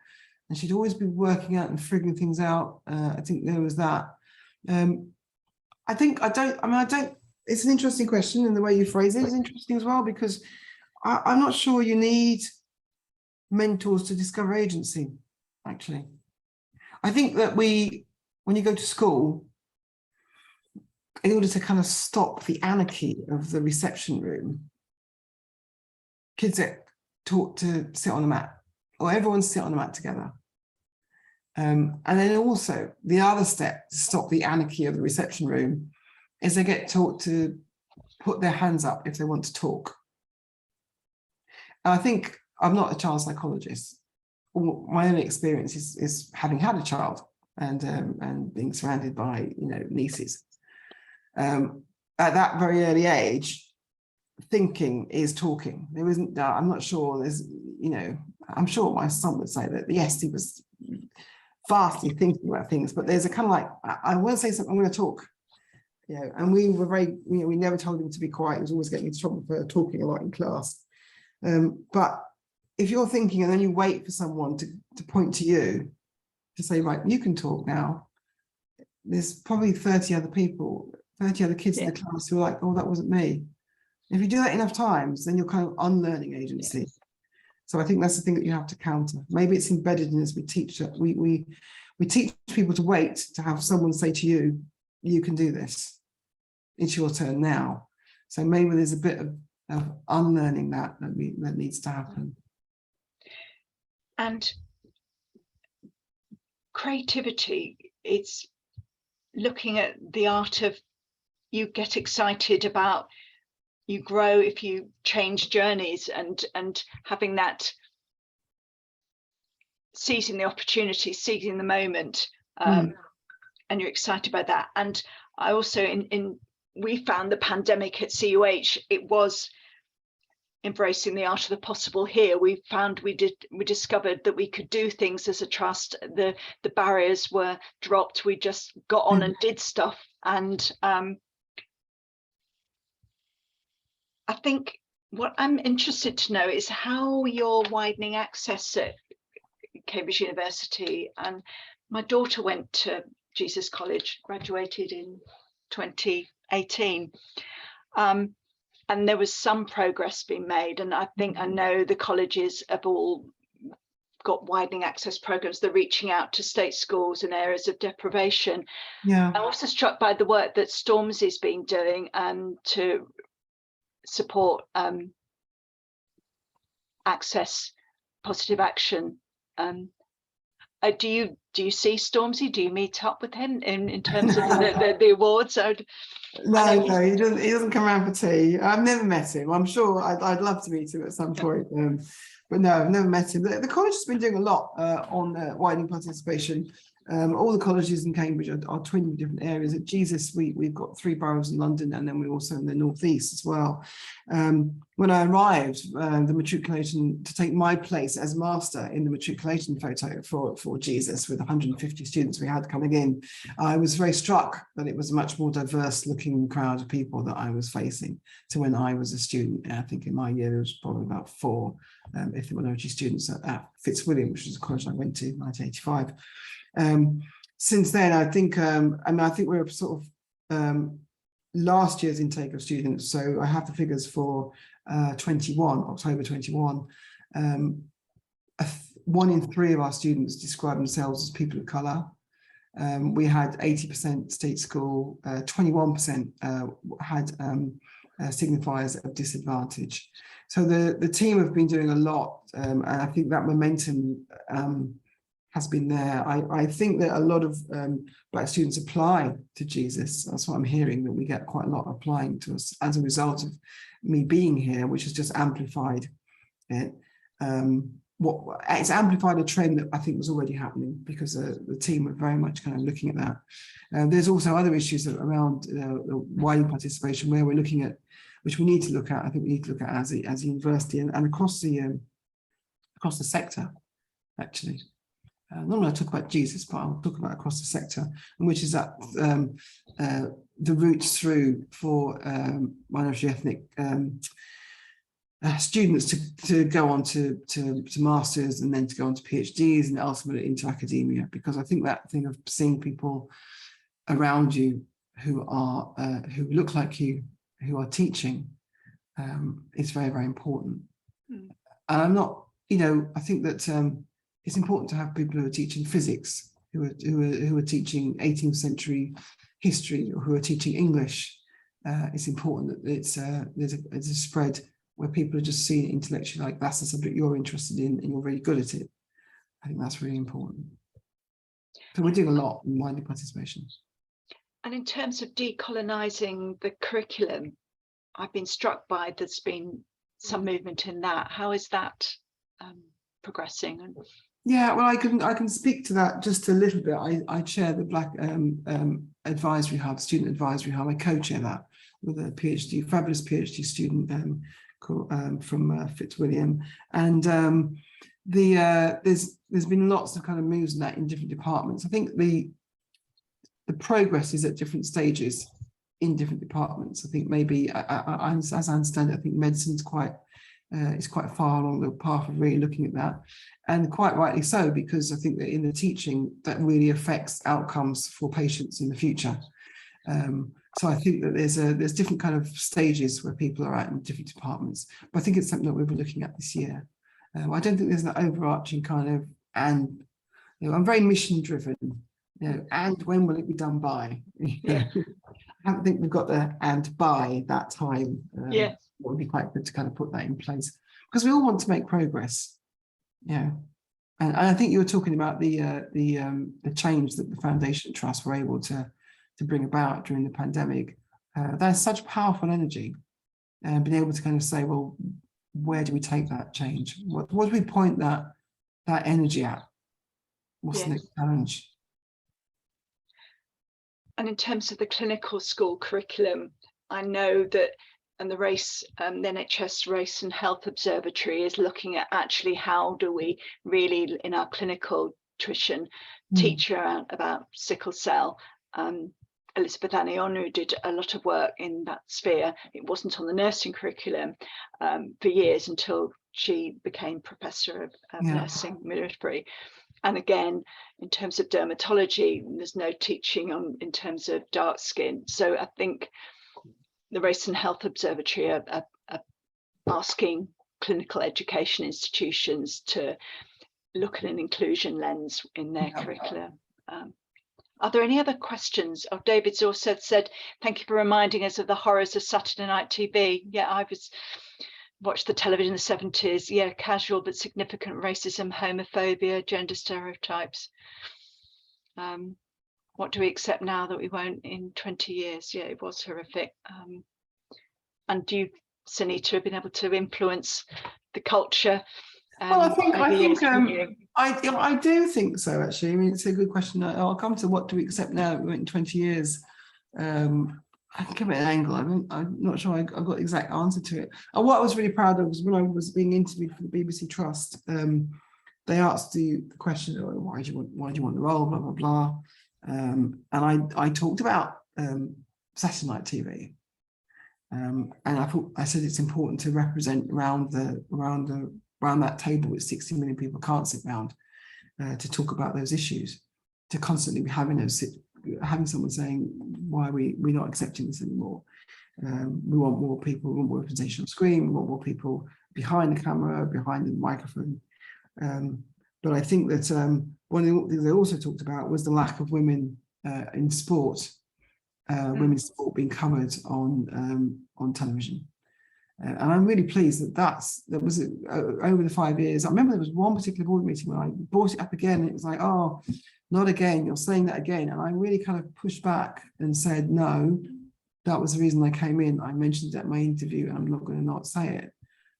and she'd always be working out and figuring things out. I think there was that. It's an interesting question, and the way you phrase it is interesting as well, because I'm not sure you need mentors to discover agency, actually. I think that when you go to school, in order to kind of stop the anarchy of the reception room, kids get taught to sit on a mat, or everyone sit on a mat together. And then also the other step to stop the anarchy of the reception room is they get taught to put their hands up if they want to talk. And I think I'm not a child psychologist. My own experience is having had a child and being surrounded by nieces. At that very early age, thinking is talking. There isn't. I'm not sure. There's. I'm sure my son would say that yes, he was vastly thinking about things, but there's a kind of like, I want to say something, I'm going to talk. And we were very, we never told him to be quiet. He was always getting into trouble for talking a lot in class. But if you're thinking and then you wait for someone to point to you to say, right, you can talk now, there's probably 30 other people, 30 other kids in the class who are like, oh, that wasn't me. If you do that enough times, then you're kind of unlearning agency. Yes. So I think that's the thing that you have to counter. Maybe it's embedded in us. We teach people to wait to have someone say to you, you can do this. It's your turn now. So maybe there's a bit of unlearning that needs to happen. And creativity, it's looking at the art of, you get excited about, you grow if you change journeys, and having that, seizing the opportunity, seizing the moment, and you're excited by that. And I also we found the pandemic at CUH, it was embracing the art of the possible here. We discovered that we could do things as a trust. The barriers were dropped. We just got on and did stuff. And I think what I'm interested to know is how you're widening access at Cambridge University. And my daughter went to Jesus College, graduated in 2018. And there was some progress being made. And I know the colleges have all got widening access programs. They're reaching out to state schools in areas of deprivation. Yeah. I'm also struck by the work that Stormzy's been doing to support access, positive action. Do you see Stormzy? Do you meet up with him in terms of the awards? No, he doesn't come around for tea. I've never met him. I'm sure I'd love to meet him at some point. But no, I've never met him. The college has been doing a lot on widening participation. All the colleges in Cambridge are twinned with different areas. At Jesus, we've got 3 boroughs in London, and then we're also in the northeast as well. When I arrived, the matriculation, to take my place as master in the matriculation photo for Jesus with 150 students we had coming in, I was very struck that it was a much more diverse looking crowd of people that I was facing. So when I was a student, I think in my year there was probably about 4 if there were no students at Fitzwilliam, which was a college I went to in 1985. Since then, I think we're sort of last year's intake of students. So I have the figures for October 21. 1 in 3 of our students describe themselves as people of colour. We had 80% state school, 21% had signifiers of disadvantage. So the team have been doing a lot, and I think that momentum has been there. I think that a lot of Black students apply to Jesus. That's what I'm hearing, that we get quite a lot applying to us as a result of me being here, which has just amplified it. It's amplified a trend that I think was already happening, because the team were very much kind of looking at that. There's also other issues around the widening participation where we're looking at, which we need to look at. I think we need to look at as a university and across the sector, actually. Not when I talk about Jesus, but I'll talk about across the sector, and which is that the routes through for minority ethnic students to go on to masters, and then to go on to PhDs, and ultimately into academia. Because I think that thing of seeing people around you who look like you, who are teaching, is very, very important. And I'm not, I think that it's important to have people who are teaching physics, who are teaching 18th century history, or who are teaching English. It's important that there's a spread where people are just seeing it intellectually, like that's the subject you're interested in and you're really good at it. I think that's really important. So we're doing a lot in wider participation. And in terms of decolonising the curriculum, I've been struck by there's been some movement in that. How is that progressing? Yeah, well, I can speak to that just a little bit. I chair the Black Advisory Hub, Student Advisory Hub. I co-chair that with a PhD, fabulous PhD student from Fitzwilliam, and there's been lots of kind of moves in that in different departments. I think the progress is at different stages in different departments. I think maybe, as I understand it, I think medicine's quite far along the path of really looking at that, and quite rightly so, because I think that in the teaching that really affects outcomes for patients in the future. So I think that there's different kind of stages where people are at in different departments, but I think it's something that we'll be looking at this year. I don't think there's an overarching kind of, and I'm very mission driven, and when will it be done by? Yeah. I don't think we've got the and by that time. Yeah. It would be quite good to kind of put that in place, because we all want to make progress. Yeah. And I think you were talking about the change that the Foundation Trust were able to bring about during the pandemic. There's such powerful energy, and being able to kind of say, well, where do we take that change? What do we point that energy at? What's the next challenge? And in terms of the clinical school curriculum, I know that, and the NHS Race and Health Observatory is looking at actually how do we really, in our clinical nutrition, teach about sickle cell. Elizabeth Anionu did a lot of work in that sphere. It wasn't on the nursing curriculum for years until she became Professor of Nursing Midwifery. And again, in terms of dermatology, there's no teaching in terms of dark skin. So I think the Race and Health Observatory are asking clinical education institutions to look at an inclusion lens in their curriculum. Are there any other questions? Oh, David's also said, thank you for reminding us of the horrors of Saturday night TV. Yeah, I watched the television in the 70s. Yeah, casual but significant racism, homophobia, gender stereotypes. What do we accept now that we won't in 20 years? Yeah, it was horrific. And you, Sonita, have been able to influence the culture? Well, I do think so, actually. I mean, it's a good question. I'll come to what do we accept now that we went in 20 years. I can give it an angle. I'm not sure I got the exact answer to it. And what I was really proud of was when I was being interviewed for the BBC Trust, they asked the question, why do you want the role, blah, blah, blah. And I talked about Saturday night TV. And I said it's important to represent around that table with 60 million people can't sit around to talk about those issues, to constantly be having someone saying, why are we not accepting this anymore? We want more people, we want more representation on screen, we want more people behind the camera, behind the microphone. But I think that one of the things they also talked about was the lack of women in sport, women's sport being covered on television. And I'm really pleased that was over the 5 years. I remember there was one particular board meeting when I brought it up again, and it was like, oh, not again, you're saying that again. And I really kind of pushed back and said, no, that was the reason I came in. I mentioned it at my interview, and I'm not going to not say it.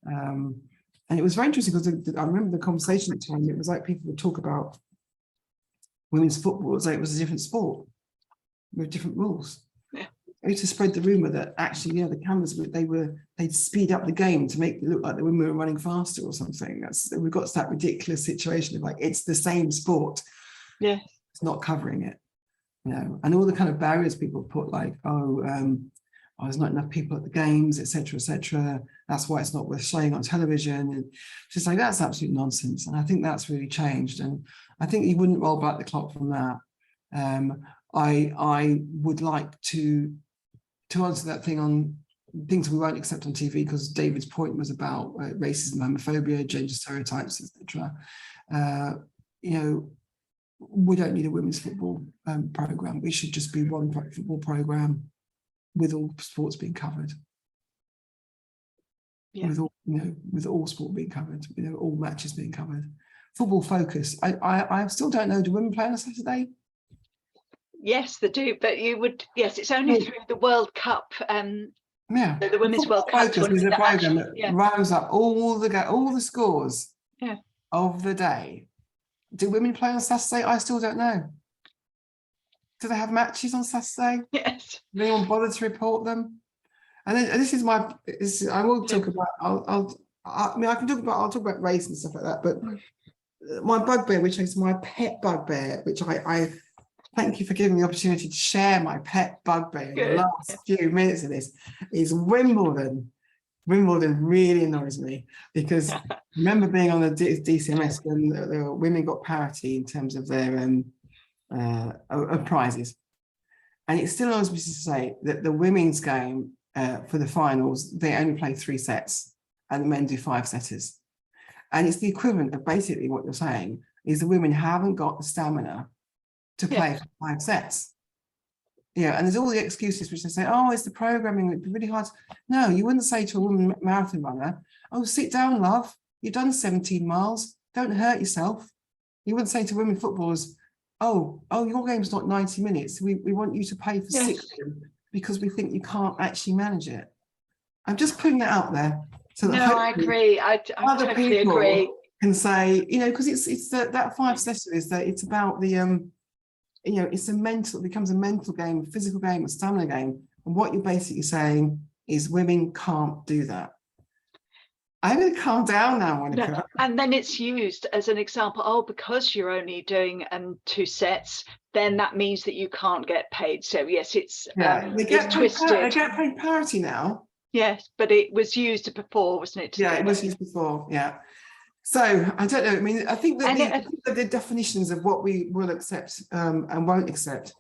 And it was very interesting because I remember the conversation at the time. It was like people would talk about women's football as though it was a different sport with different rules. I used to spread the rumor that actually, the cameras they'd speed up the game to make it look like the women were running faster or something. We've got to that ridiculous situation of like, it's the same sport. Yeah, it's not covering it, and all the kind of barriers people put, like, there's not enough people at the games, etc., etc. That's why it's not worth showing on television. And just like, that's absolute nonsense. And I think that's really changed. And I think you wouldn't roll back the clock from that. I would like to answer that thing on things we won't accept on TV, because David's point was about racism, homophobia, gender stereotypes, etc. We don't need a women's football program. We should just be one football program with all sports being covered. Yeah. With all sport being covered, all matches being covered. Football focus. I still don't know. Do women play on a Saturday? Yes, they do. But you would, yes, it's only through the World Cup, Yeah, the Women's World Cup Focus is a that program actually, that rounds up all the scores yeah. of the day. Do women play on Saturday? I still don't know. Do they have matches on Saturday? Yes. Does anyone bother to report them? And then, this is my. I will talk about. I'll talk about race and stuff like that. But my bugbear, which is my pet bugbear, which I thank you for giving me the opportunity to share my pet bugbear in the last few minutes of this, is Wimbledon. Wimbledon really annoys me because I remember being on the DCMS when the women got parity in terms of their prizes. And it still annoys me to say that the women's game for the finals, they only play 3 sets and the men do 5-setters. And it's the equivalent of basically what you're saying is the women haven't got the stamina to play for 5 sets. Yeah, and there's all the excuses which they say, oh, it's the programming, it'd be really hard. No, you wouldn't say to a woman marathon runner, oh, sit down, love. You've done 17 miles. Don't hurt yourself. You wouldn't say to women footballers, oh, your game's not 90 minutes. We want you to pay for 60 because we think you can't actually manage it. I'm just putting that out there. So that I agree. I totally agree. Can say, because it's that 5-setter is that it's about the it's it becomes a mental game, a physical game, a stamina game. And what you're basically saying is women can't do that. I'm going to calm down now, Monica. No. And then it's used as an example. Oh, because you're only doing 2 sets, then that means that you can't get paid. So yes, it's twisted. They get paid parity now. Yes, but it was used before, wasn't it? Yeah, it was used before. Yeah. So I don't know. I mean, I think that the definitions of what we will accept and won't accept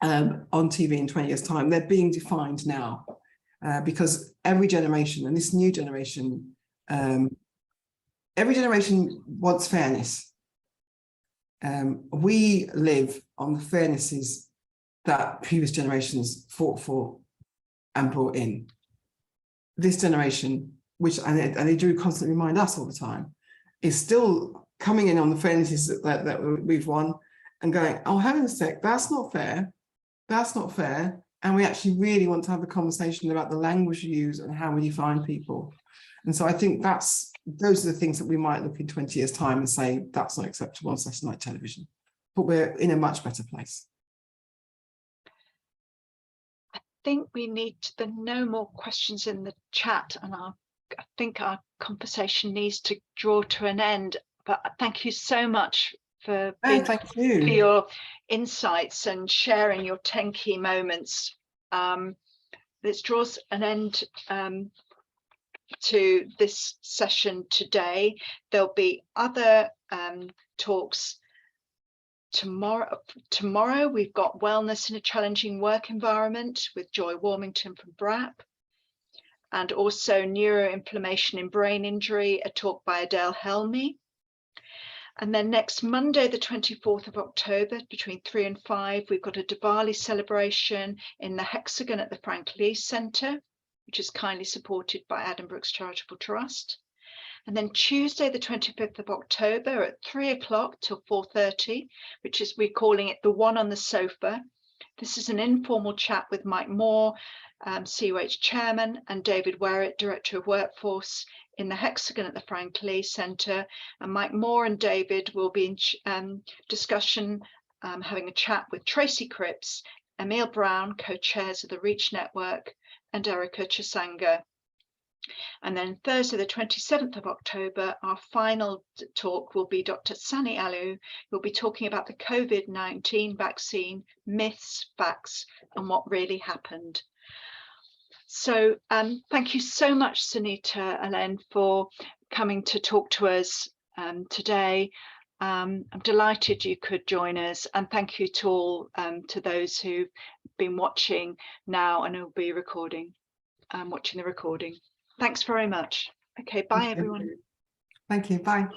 on TV in 20 years' time, they're being defined now because every generation, and this new generation, every generation wants fairness. We live on the fairnesses that previous generations fought for and brought in. This generation, and they do constantly remind us all the time, is still coming in on the fairnesses that we've won and going, oh, hang on a sec, that's not fair. That's not fair. And we actually really want to have a conversation about the language we use and how we define people. And so I think those are the things that we might look in 20 years' time and say, that's not acceptable on Saturday night television. But we're in a much better place. I think we need no more questions in the chat, and I think our conversation needs to draw to an end. But thank you so much for your insights and sharing your 10 key moments. This draws an end to this session today. There'll be other talks tomorrow. We've got Wellness in a Challenging Work Environment with Joy Warmington from BRAP, and also Neuroinflammation in Brain Injury, a talk by Adele Helmy. And then next Monday, the 24th of October, between 3 and 5, we've got a Diwali celebration in the Hexagon at the Frank Lee Centre, which is kindly supported by Adam Brooks Charitable Trust. And then Tuesday, the 25th of October at 3 o'clock till 4:30, which is, we're calling it the One on the Sofa. This is an informal chat with Mike Moore, COH Chairman, and David Werrett, Director of Workforce, in the Hexagon at the Frank Lee Centre. And Mike Moore and David will be in discussion, having a chat with Tracy Cripps, Emil Brown, co-chairs of the Reach Network, and Erica Chisanga. And then Thursday, the 27th of October, our final talk will be Dr. Sonita Alleyne, who will be talking about the COVID-19 vaccine, myths, facts, and what really happened. So thank you so much, Sonita Alleyne, for coming to talk to us today. I'm delighted you could join us, and thank you to all to those who've been watching now and who'll be watching the recording. Thanks very much. Okay, bye everyone. Thank you. Bye.